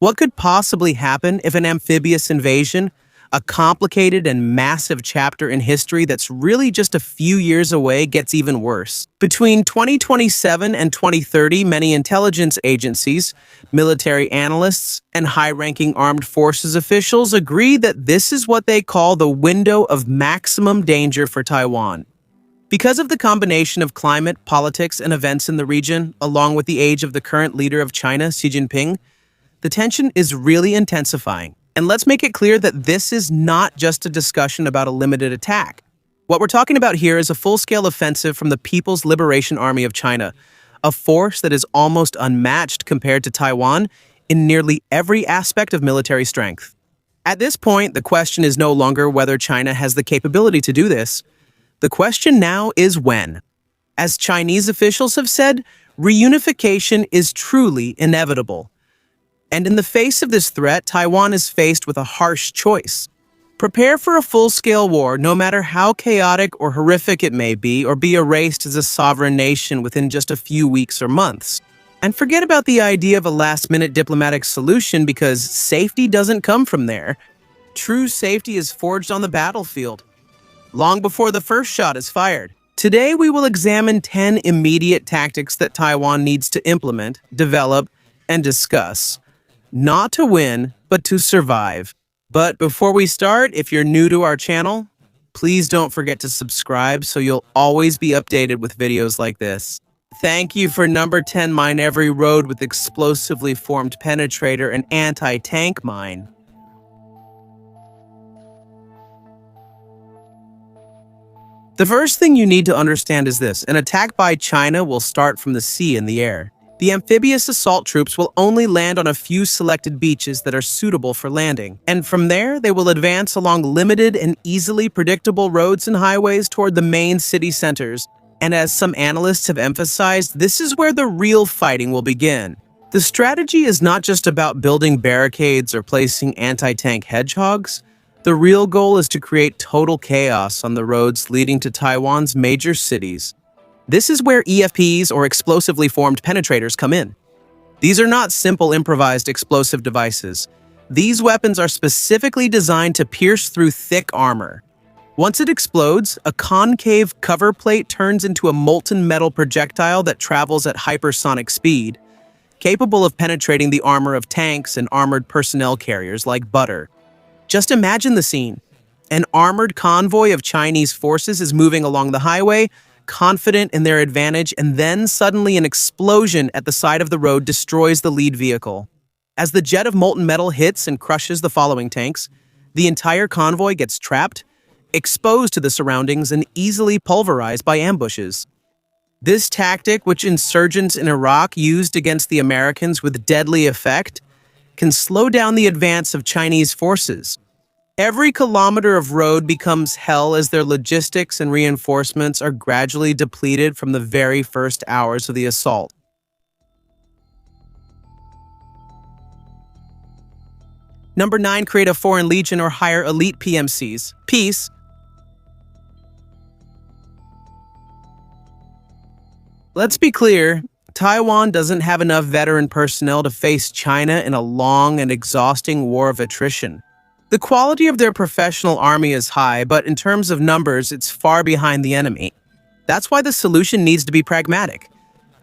What could possibly happen if an amphibious invasion, a complicated and massive chapter in history that's really just a few years away, gets even worse? Between 2027 and 2030, many intelligence agencies, military analysts, and high-ranking armed forces officials agree that this is what they call the window of maximum danger for Taiwan. Because of the combination of climate, politics, and events in the region, along with the age of the current leader of China, Xi Jinping, the tension is really intensifying. And let's make it clear that this is not just a discussion about a limited attack. What we're talking about here is a full-scale offensive from the People's Liberation Army of China, a force that is almost unmatched compared to Taiwan in nearly every aspect of military strength. At this point, the question is no longer whether China has the capability to do this. The question now is when. As Chinese officials have said, reunification is truly inevitable. And in the face of this threat, Taiwan is faced with a harsh choice. Prepare for a full-scale war, no matter how chaotic or horrific it may be, or be erased as a sovereign nation within just a few weeks or months. And forget about the idea of a last-minute diplomatic solution, because safety doesn't come from there. True safety is forged on the battlefield, long before the first shot is fired. Today, we will examine 10 immediate tactics that Taiwan needs to implement, develop, and discuss. Not to win, but to survive. But before we start, if you're new to our channel, please don't forget to subscribe so you'll always be updated with videos like this. Thank you for number 10, mine every road with explosively formed penetrator and anti-tank mine. The first thing you need to understand is this: an attack by China will start from the sea and the air. The amphibious assault troops will only land on a few selected beaches that are suitable for landing, and from there they will advance along limited and easily predictable roads and highways toward the main city centers. And as some analysts have emphasized, this is where the real fighting will begin. The strategy is not just about building barricades or placing anti-tank hedgehogs. The real goal is to create total chaos on the roads leading to Taiwan's major cities. This is where EFPs, or explosively formed penetrators, come in. These are not simple improvised explosive devices. These weapons are specifically designed to pierce through thick armor. Once it explodes, a concave cover plate turns into a molten metal projectile that travels at hypersonic speed, capable of penetrating the armor of tanks and armored personnel carriers like butter. Just imagine the scene. An armored convoy of Chinese forces is moving along the highway, confident in their advantage, and then suddenly an explosion at the side of the road destroys the lead vehicle. As the jet of molten metal hits and crushes the following tanks, the entire convoy gets trapped, exposed to the surroundings, and easily pulverized by ambushes. This tactic, which insurgents in Iraq used against the Americans with deadly effect, can slow down the advance of Chinese forces. Every kilometer of road becomes hell as their logistics and reinforcements are gradually depleted from the very first hours of the assault. Number 9, create a foreign legion or hire elite PMCs. Peace. Let's be clear, Taiwan doesn't have enough veteran personnel to face China in a long and exhausting war of attrition. The quality of their professional army is high, but in terms of numbers, it's far behind the enemy. That's why the solution needs to be pragmatic.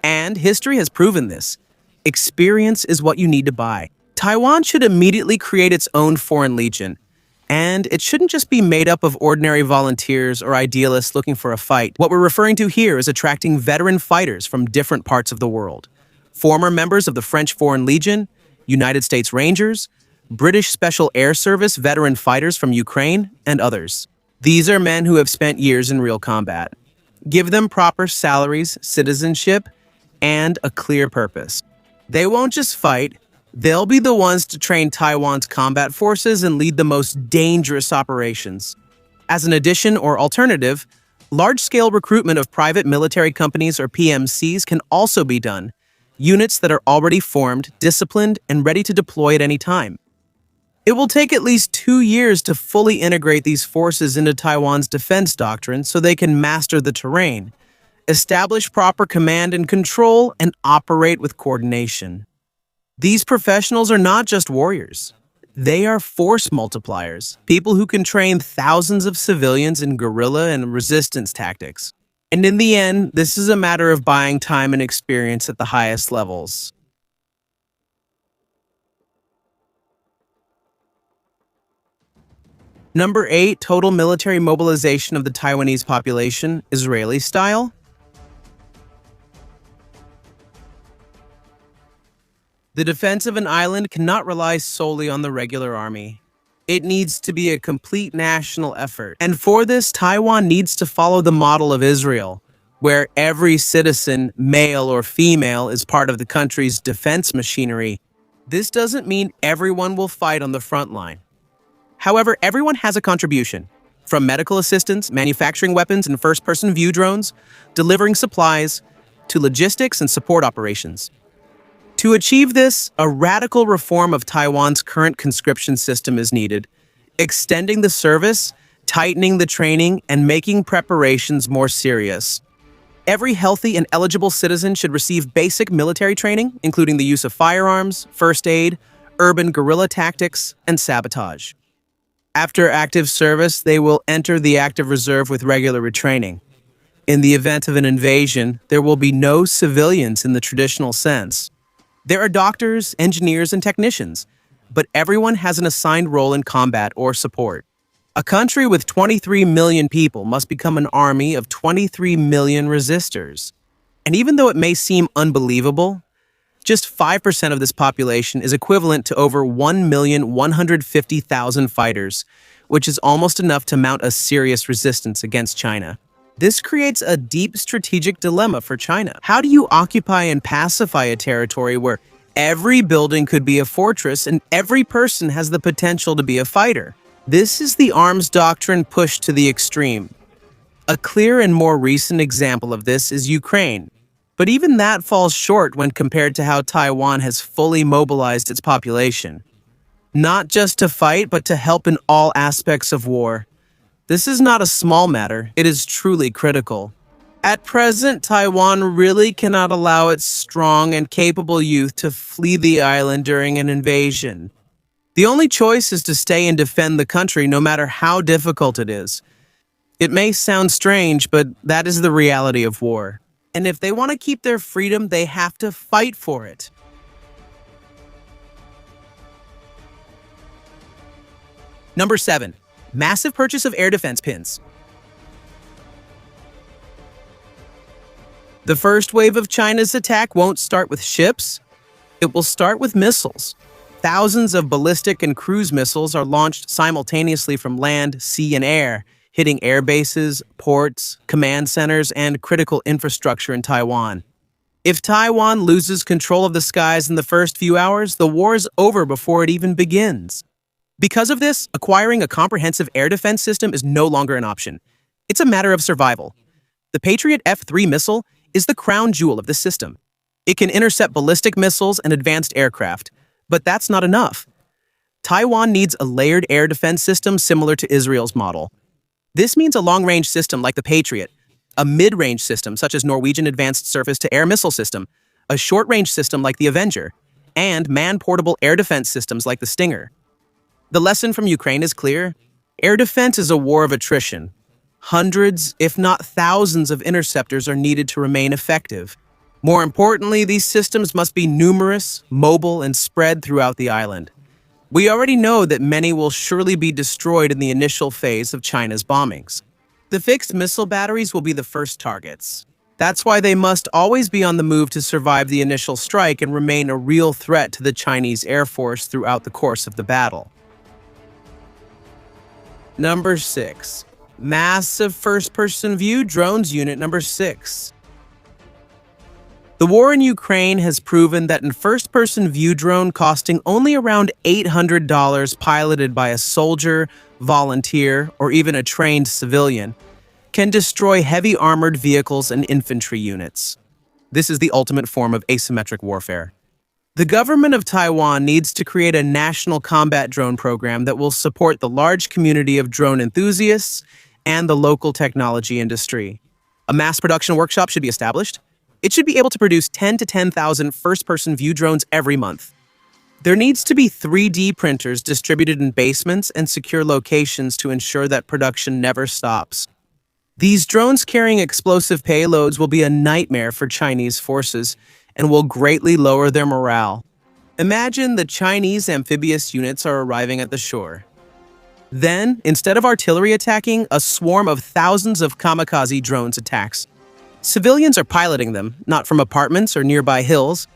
And history has proven this. Experience is what you need to buy. Taiwan should immediately create its own foreign legion. And it shouldn't just be made up of ordinary volunteers or idealists looking for a fight. What we're referring to here is attracting veteran fighters from different parts of the world. Former members of the French Foreign Legion, United States Rangers, British Special Air Service veteran fighters from Ukraine, and others. These are men who have spent years in real combat. Give them proper salaries, citizenship, and a clear purpose. They won't just fight, they'll be the ones to train Taiwan's combat forces and lead the most dangerous operations. As an addition or alternative, large-scale recruitment of private military companies or PMCs can also be done, units that are already formed, disciplined, and ready to deploy at any time. It will take at least 2 years to fully integrate these forces into Taiwan's defense doctrine so they can master the terrain, establish proper command and control, and operate with coordination. These professionals are not just warriors. They are force multipliers, people who can train thousands of civilians in guerrilla and resistance tactics. And in the end, this is a matter of buying time and experience at the highest levels. Number 8, total military mobilization of the Taiwanese population, Israeli style. The defense of an island cannot rely solely on the regular army. It needs to be a complete national effort. And for this, Taiwan needs to follow the model of Israel, where every citizen, male or female, is part of the country's defense machinery. This doesn't mean everyone will fight on the front line. However, everyone has a contribution, from medical assistance, manufacturing weapons and first-person view drones, delivering supplies, to logistics and support operations. To achieve this, a radical reform of Taiwan's current conscription system is needed, extending the service, tightening the training, and making preparations more serious. Every healthy and eligible citizen should receive basic military training, including the use of firearms, first aid, urban guerrilla tactics, and sabotage. After active service, they will enter the active reserve with regular retraining. In the event of an invasion, there will be no civilians in the traditional sense. There are doctors, engineers, and technicians, but everyone has an assigned role in combat or support. A country with 23 million people must become an army of 23 million resistors. And even though it may seem unbelievable, just 5% of this population is equivalent to over 1,150,000 fighters, which is almost enough to mount a serious resistance against China. This creates a deep strategic dilemma for China. How do you occupy and pacify a territory where every building could be a fortress and every person has the potential to be a fighter? This is the arms doctrine pushed to the extreme. A clear and more recent example of this is Ukraine. But even that falls short when compared to how Taiwan has fully mobilized its population. Not just to fight, but to help in all aspects of war. This is not a small matter, it is truly critical. At present, Taiwan really cannot allow its strong and capable youth to flee the island during an invasion. The only choice is to stay and defend the country no matter how difficult it is. It may sound strange, but that is the reality of war. And if they want to keep their freedom, they have to fight for it. Number 7. Massive purchase of air defense pins. The first wave of China's attack won't start with ships. It will start with missiles. Thousands of ballistic and cruise missiles are launched simultaneously from land, sea, and air, hitting air bases, ports, command centers, and critical infrastructure in Taiwan. If Taiwan loses control of the skies in the first few hours, the war is over before it even begins. Because of this, acquiring a comprehensive air defense system is no longer an option. It's a matter of survival. The Patriot F-3 missile is the crown jewel of this system. It can intercept ballistic missiles and advanced aircraft, but that's not enough. Taiwan needs a layered air defense system similar to Israel's model. This means a long-range system like the Patriot, a mid-range system such as Norwegian Advanced Surface-to-Air Missile System, a short-range system like the Avenger, and man-portable air defense systems like the Stinger. The lesson from Ukraine is clear. Air defense is a war of attrition. Hundreds, if not thousands, of interceptors are needed to remain effective. More importantly, these systems must be numerous, mobile, and spread throughout the island. We already know that many will surely be destroyed in the initial phase of China's bombings. The fixed missile batteries will be the first targets. That's why they must always be on the move to survive the initial strike and remain a real threat to the Chinese Air Force throughout the course of the battle. Number 6. Massive first-person view drones unit number 6. The war in Ukraine has proven that a first-person view drone costing only around $800 piloted by a soldier, volunteer, or even a trained civilian can destroy heavy armored vehicles and infantry units. This is the ultimate form of asymmetric warfare. The government of Taiwan needs to create a national combat drone program that will support the large community of drone enthusiasts and the local technology industry. A mass production workshop should be established. It should be able to produce 10 to 10,000 first-person view drones every month. There needs to be 3D printers distributed in basements and secure locations to ensure that production never stops. These drones carrying explosive payloads will be a nightmare for Chinese forces and will greatly lower their morale. Imagine the Chinese amphibious units are arriving at the shore. Then, instead of artillery attacking, a swarm of thousands of kamikaze drones attacks. Civilians are piloting them, not from apartments or nearby hills.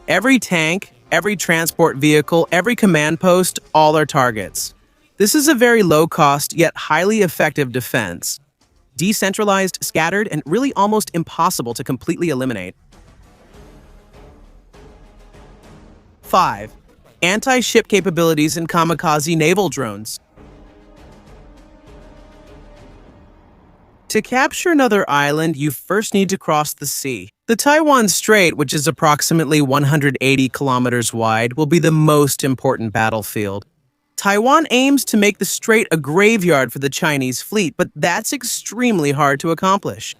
Every tank, every transport vehicle, every command post, all are targets. This is a very low-cost yet highly effective defense. Decentralized, scattered, and really almost impossible to completely eliminate. 5. Anti-ship capabilities in kamikaze naval drones. To capture another island, you first need to cross the sea. The Taiwan Strait, which is approximately 180 kilometers wide, will be the most important battlefield. Taiwan aims to make the strait a graveyard for the Chinese fleet, but that's extremely hard to accomplish.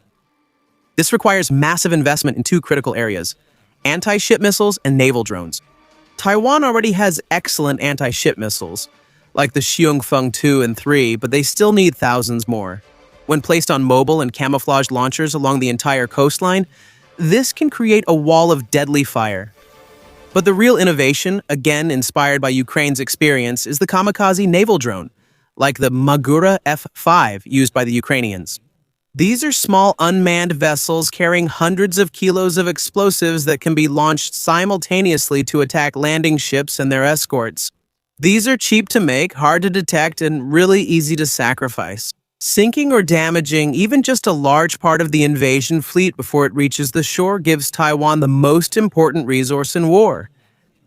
This requires massive investment in two critical areas: anti-ship missiles and naval drones. Taiwan already has excellent anti-ship missiles, like the Xiongfeng 2 and 3, but they still need thousands more. When placed on mobile and camouflage launchers along the entire coastline, this can create a wall of deadly fire. But the real innovation, again inspired by Ukraine's experience, is the kamikaze naval drone, like the Magura F-5 used by the Ukrainians. These are small unmanned vessels carrying hundreds of kilos of explosives that can be launched simultaneously to attack landing ships and their escorts. These are cheap to make, hard to detect, and really easy to sacrifice. Sinking or damaging even just a large part of the invasion fleet before it reaches the shore gives Taiwan the most important resource in war.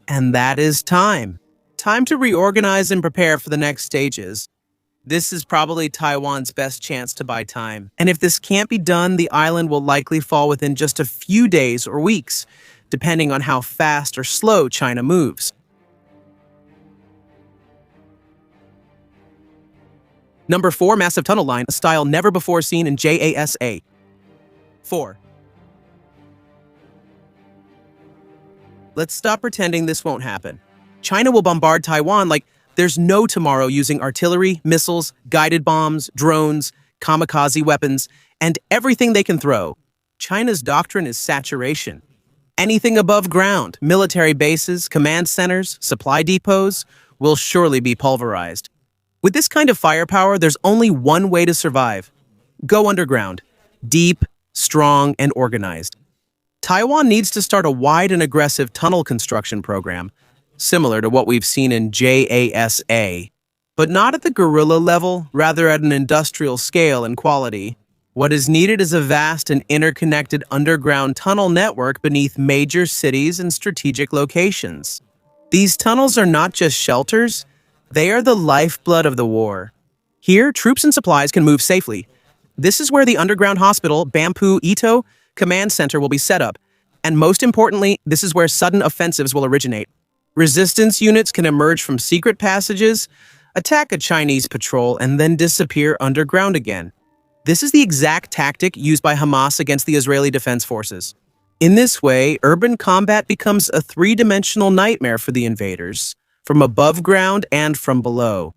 And that is time. Time to reorganize and prepare for the next stages. This is probably Taiwan's best chance to buy time. And if this can't be done, the island will likely fall within just a few days or weeks, depending on how fast or slow China moves. Number 4, massive tunnel line, a style never before seen in JASA. 4. Let's stop pretending this won't happen. China will bombard Taiwan like there's no tomorrow using artillery, missiles, guided bombs, drones, kamikaze weapons, and everything they can throw. China's doctrine is saturation. Anything above ground, military bases, command centers, supply depots, will surely be pulverized. With this kind of firepower, there's only one way to survive. Go underground. Deep, strong, and organized. Taiwan needs to start a wide and aggressive tunnel construction program, similar to what we've seen in JASA, but not at the guerrilla level, rather at an industrial scale and quality. What is needed is a vast and interconnected underground tunnel network beneath major cities and strategic locations. These tunnels are not just shelters, they are the lifeblood of the war. Here, troops and supplies can move safely. This is where the underground hospital, Bampu Ito, command center will be set up. And most importantly, this is where sudden offensives will originate. Resistance units can emerge from secret passages, attack a Chinese patrol, and then disappear underground again. This is the exact tactic used by Hamas against the Israeli Defense Forces. In this way, urban combat becomes a three-dimensional nightmare for the invaders, from above ground and from below.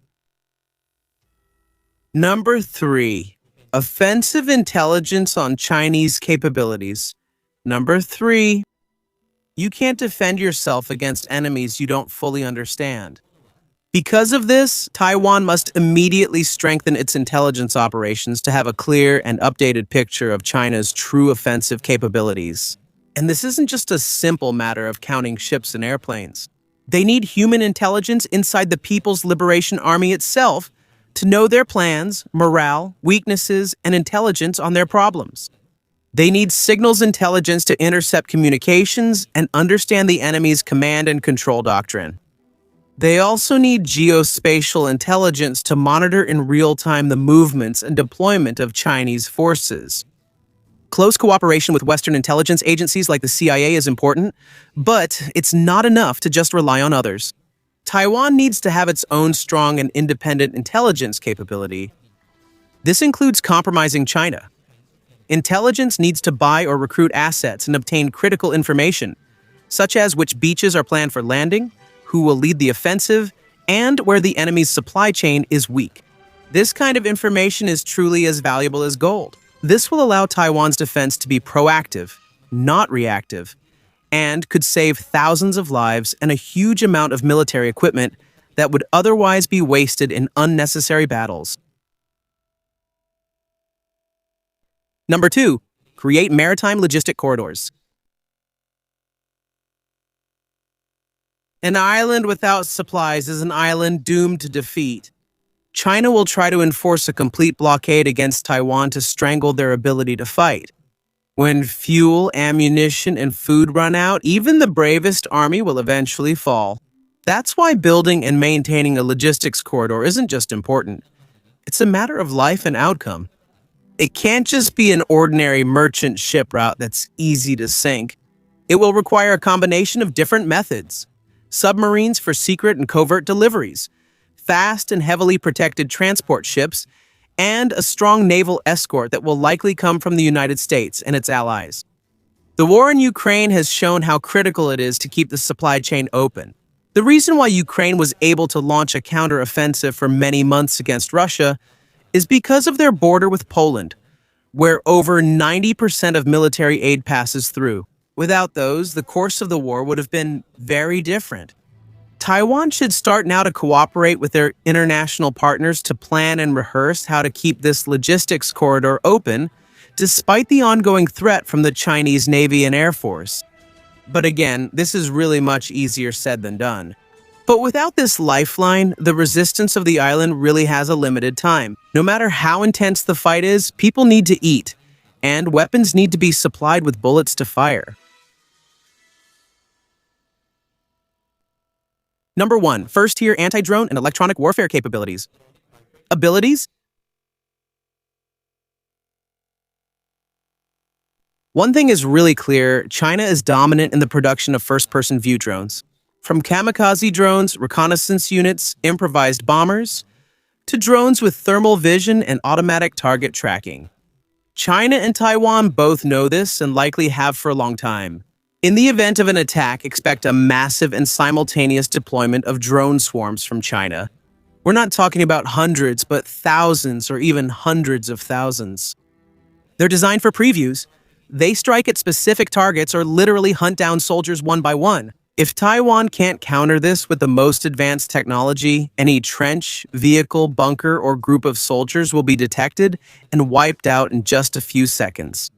Number 3. Offensive intelligence on Chinese capabilities. Number 3. You can't defend yourself against enemies you don't fully understand. Because of this, Taiwan must immediately strengthen its intelligence operations to have a clear and updated picture of China's true offensive capabilities. And this isn't just a simple matter of counting ships and airplanes. They need human intelligence inside the People's Liberation Army itself to know their plans, morale, weaknesses, and intelligence on their problems. They need signals intelligence to intercept communications and understand the enemy's command and control doctrine. They also need geospatial intelligence to monitor in real time the movements and deployment of Chinese forces. Close cooperation with Western intelligence agencies like the CIA is important, but it's not enough to just rely on others. Taiwan needs to have its own strong and independent intelligence capability. This includes compromising China. Intelligence needs to buy or recruit assets and obtain critical information, such as which beaches are planned for landing, who will lead the offensive, and where the enemy's supply chain is weak. This kind of information is truly as valuable as gold. This will allow Taiwan's defense to be proactive, not reactive, and could save thousands of lives and a huge amount of military equipment that would otherwise be wasted in unnecessary battles. Number 2, create maritime logistic corridors. An island without supplies is an island doomed to defeat. China will try to enforce a complete blockade against Taiwan to strangle their ability to fight. When fuel, ammunition, and food run out, even the bravest army will eventually fall. That's why building and maintaining a logistics corridor isn't just important. It's a matter of life and outcome. It can't just be an ordinary merchant ship route that's easy to sink. It will require a combination of different methods: submarines for secret and covert deliveries, fast and heavily protected transport ships, and a strong naval escort that will likely come from the United States and its allies. The war in Ukraine has shown how critical it is to keep the supply chain open. The reason why Ukraine was able to launch a counteroffensive for many months against Russia is because of their border with Poland, where over 90% of military aid passes through. Without those, the course of the war would have been very different. Taiwan should start now to cooperate with their international partners to plan and rehearse how to keep this logistics corridor open, despite the ongoing threat from the Chinese Navy and Air Force. But again, this is really much easier said than done. But without this lifeline, the resistance of the island really has a limited time. No matter how intense the fight is, people need to eat, and weapons need to be supplied with bullets to fire. Number 1, first-tier anti-drone and electronic warfare capabilities. Abilities? One thing is really clear: China is dominant in the production of first-person view drones. From kamikaze drones, reconnaissance units, improvised bombers, to drones with thermal vision and automatic target tracking. China and Taiwan both know this and likely have for a long time. In the event of an attack, expect a massive and simultaneous deployment of drone swarms from China. We're not talking about hundreds, but thousands or even hundreds of thousands. They're designed for previews. They strike at specific targets or literally hunt down soldiers one by one. If Taiwan can't counter this with the most advanced technology, any trench, vehicle, bunker, or group of soldiers will be detected and wiped out in just a few seconds.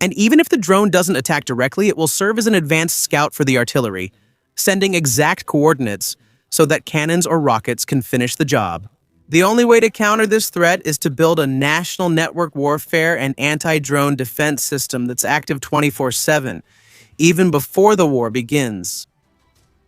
And even if the drone doesn't attack directly, it will serve as an advanced scout for the artillery, sending exact coordinates so that cannons or rockets can finish the job. The only way to counter this threat is to build a national network warfare and anti-drone defense system that's active 24/7, even before the war begins.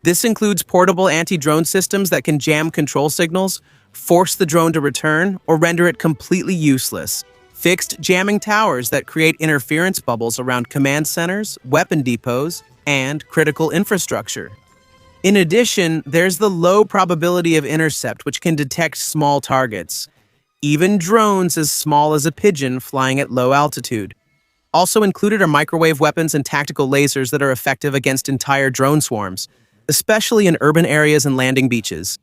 This includes portable anti-drone systems that can jam control signals, force the drone to return, or render it completely useless. Fixed jamming towers that create interference bubbles around command centers, weapon depots, and critical infrastructure. In addition, there's the low probability of intercept, which can detect small targets, even drones as small as a pigeon flying at low altitude. Also included are microwave weapons and tactical lasers that are effective against entire drone swarms, especially in urban areas and landing beaches.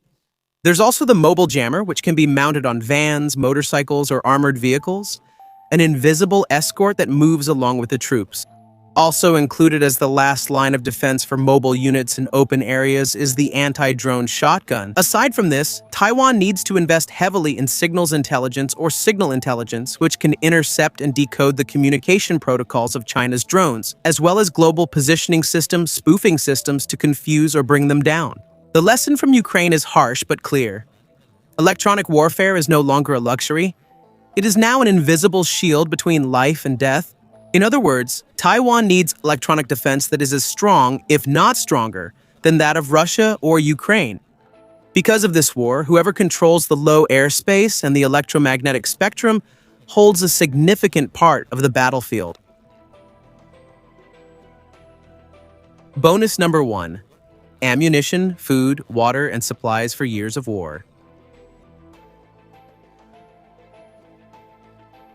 There's also the mobile jammer, which can be mounted on vans, motorcycles, or armored vehicles, an invisible escort that moves along with the troops. Also included as the last line of defense for mobile units in open areas is the anti-drone shotgun. Aside from this, Taiwan needs to invest heavily in signals intelligence or signal intelligence, which can intercept and decode the communication protocols of China's drones, as well as global positioning systems, spoofing systems to confuse or bring them down. The lesson from Ukraine is harsh but clear. Electronic warfare is no longer a luxury. It is now an invisible shield between life and death. In other words, Taiwan needs electronic defense that is as strong, if not stronger, than that of Russia or Ukraine. Because of this war, whoever controls the low airspace and the electromagnetic spectrum holds a significant part of the battlefield. Bonus number 1. Ammunition, food, water, and supplies for years of war.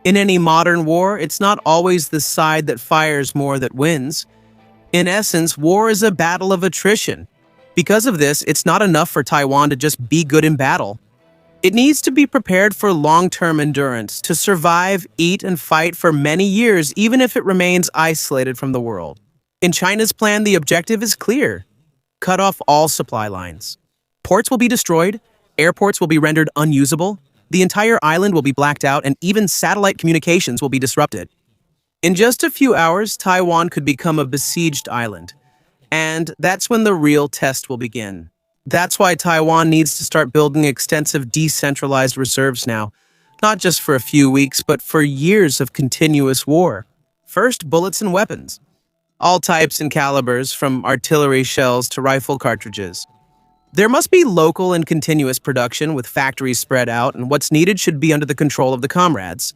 In any modern war, it's not always the side that fires more that wins. In essence, war is a battle of attrition. Because of this, it's not enough for Taiwan to just be good in battle. It needs to be prepared for long-term endurance, to survive, eat, and fight for many years, even if it remains isolated from the world. In China's plan, the objective is clear: cut off all supply lines. Ports will be destroyed, airports will be rendered unusable, the entire island will be blacked out, and even satellite communications will be disrupted. In just a few hours, Taiwan could become a besieged island. And that's when the real test will begin. That's why Taiwan needs to start building extensive decentralized reserves now, not just for a few weeks, but for years of continuous war. First, bullets and weapons. All types and calibers, from artillery shells to rifle cartridges. There must be local and continuous production with factories spread out, and what's needed should be under the control of the comrades.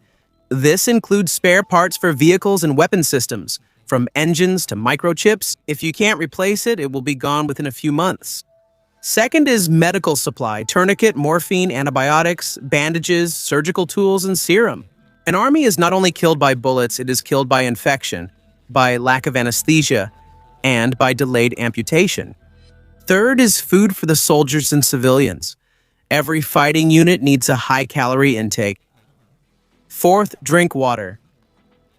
This includes spare parts for vehicles and weapon systems, from engines to microchips. If you can't replace it, it will be gone within a few months. Second is medical supply: tourniquet, morphine, antibiotics, bandages, surgical tools, and serum. An army is not only killed by bullets, it is killed by infection, by lack of anesthesia, and by delayed amputation. Third is food for the soldiers and civilians. Every fighting unit needs a high-calorie intake. Fourth, drink water.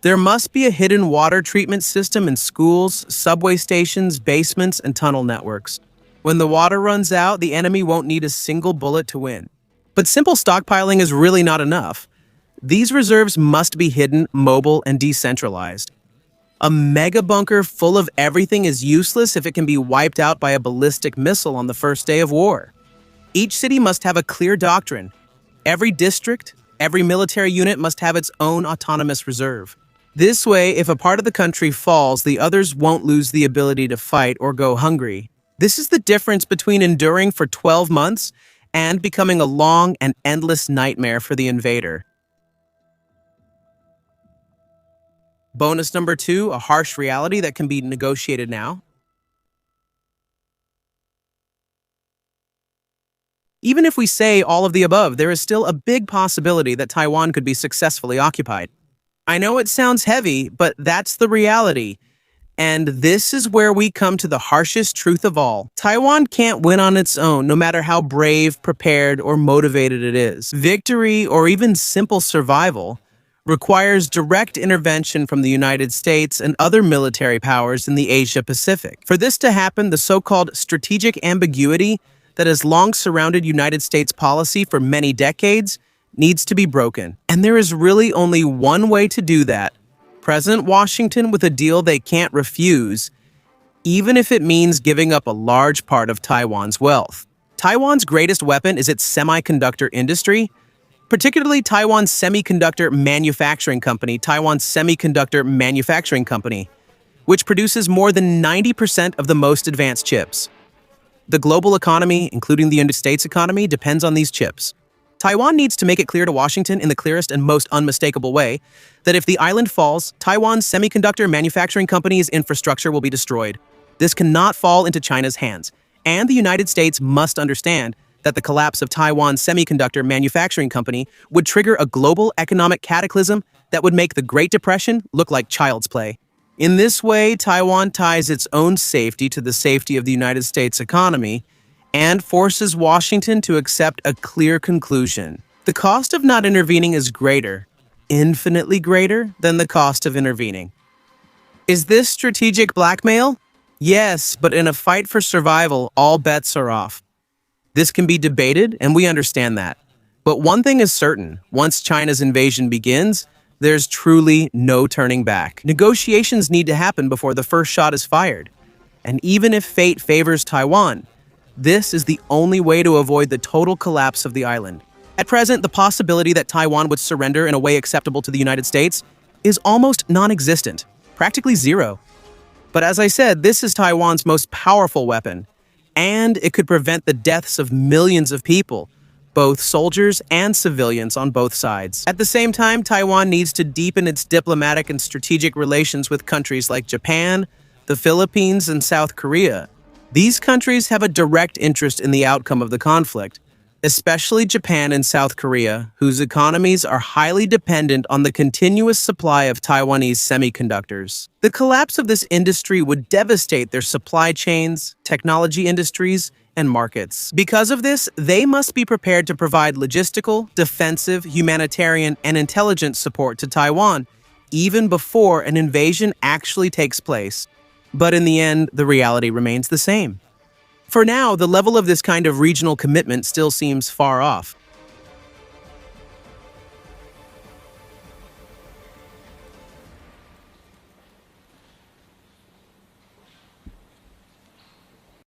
There must be a hidden water treatment system in schools, subway stations, basements, and tunnel networks. When the water runs out, the enemy won't need a single bullet to win. But simple stockpiling is really not enough. These reserves must be hidden, mobile, and decentralized. A mega bunker full of everything is useless if it can be wiped out by a ballistic missile on the first day of war. Each city must have a clear doctrine. Every district, every military unit must have its own autonomous reserve. This way, if a part of the country falls, the others won't lose the ability to fight or go hungry. This is the difference between enduring for 12 months and becoming a long and endless nightmare for the invader. Bonus number 2, a harsh reality that can be negotiated now. Even if we say all of the above, there is still a big possibility that Taiwan could be successfully occupied. I know it sounds heavy, but that's the reality. And this is where we come to the harshest truth of all. Taiwan can't win on its own, no matter how brave, prepared, or motivated it is. Victory, or even simple survival, requires direct intervention from the United States and other military powers in the Asia-Pacific. For this to happen, the so-called strategic ambiguity that has long surrounded United States policy for many decades needs to be broken. And there is really only one way to do that: President Washington with a deal they can't refuse, even if it means giving up a large part of Taiwan's wealth. Taiwan's greatest weapon is its semiconductor industry, particularly Taiwan's Semiconductor Manufacturing Company, which produces more than 90% of the most advanced chips. The global economy, including the United States economy, depends on these chips. Taiwan needs to make it clear to Washington in the clearest and most unmistakable way that if the island falls, Taiwan's Semiconductor Manufacturing Company's infrastructure will be destroyed. This cannot fall into China's hands, and the United States must understand that the collapse of Taiwan's Semiconductor Manufacturing Company would trigger a global economic cataclysm that would make the Great Depression look like child's play. In this way, Taiwan ties its own safety to the safety of the United States economy and forces Washington to accept a clear conclusion. The cost of not intervening is greater, infinitely greater, than the cost of intervening. Is this strategic blackmail? Yes, but in a fight for survival, all bets are off. This can be debated, and we understand that. But one thing is certain: once China's invasion begins, there's truly no turning back. Negotiations need to happen before the first shot is fired. And even if fate favors Taiwan, this is the only way to avoid the total collapse of the island. At present, the possibility that Taiwan would surrender in a way acceptable to the United States is almost non-existent, practically zero. But as I said, this is Taiwan's most powerful weapon, and it could prevent the deaths of millions of people, both soldiers and civilians on both sides. At the same time, Taiwan needs to deepen its diplomatic and strategic relations with countries like Japan, the Philippines, and South Korea. These countries have a direct interest in the outcome of the conflict, especially Japan and South Korea, whose economies are highly dependent on the continuous supply of Taiwanese semiconductors. The collapse of this industry would devastate their supply chains, technology industries, and markets. Because of this, they must be prepared to provide logistical, defensive, humanitarian, and intelligence support to Taiwan, even before an invasion actually takes place. But in the end, the reality remains the same. For now, the level of this kind of regional commitment still seems far off.